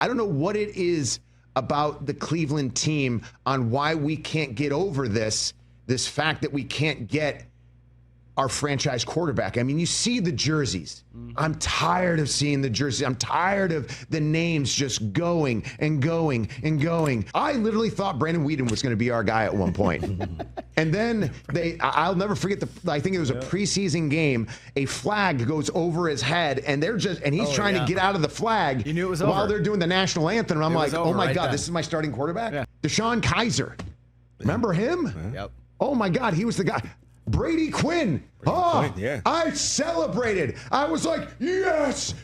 I don't know what it is about the Cleveland team on why we can't get over this fact that we can't get our franchise quarterback. I mean, you see the jerseys. I'm tired of seeing the jerseys. I'm tired of the names just going and going and going. I literally thought Brandon Whedon was going to be our guy at one point. And then I'll never forget I think it was a preseason game. A flag goes over his head and he's trying to get out of the flag. You knew it was while over. they're doing the national anthem. And I'm like, oh my God, then. this is my starting quarterback? Yeah. Deshaun Kaiser. Remember him? Yep. Oh my God, he was the guy. Brady Quinn. Quinn, yeah. I celebrated. I was like, yes,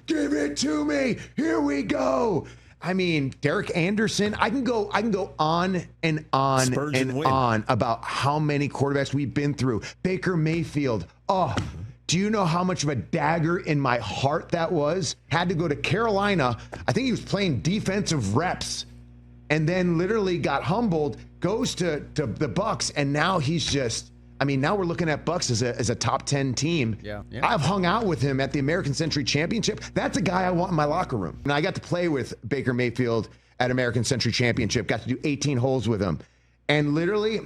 give it to me. Here we go. I mean, Derek Anderson. I can go on and on Spurgeon and win. on about how many quarterbacks we've been through. Baker Mayfield. Oh, do you know how much of a dagger in my heart that was? Had to go to Carolina. I think he was playing defensive reps and then literally got humbled, goes to the Bucs, and now he's just, I mean, now we're looking at Bucs as a top 10 team. Yeah. I've hung out with him at the American Century Championship. That's a guy I want in my locker room. And I got to play with Baker Mayfield at American Century Championship, got to do 18 holes with him. And literally,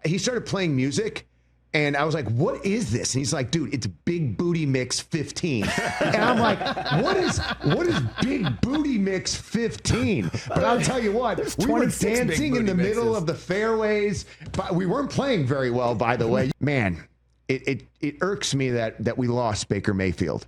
he started playing music, and I was like, what is this? And he's like, dude, it's Big Booty Mix 15. And I'm like, what is Big Booty Mix 15? But I'll tell you what, we were dancing in the middle of the fairways. But we weren't playing very well, by the way. Man, it irks me that we lost Baker Mayfield.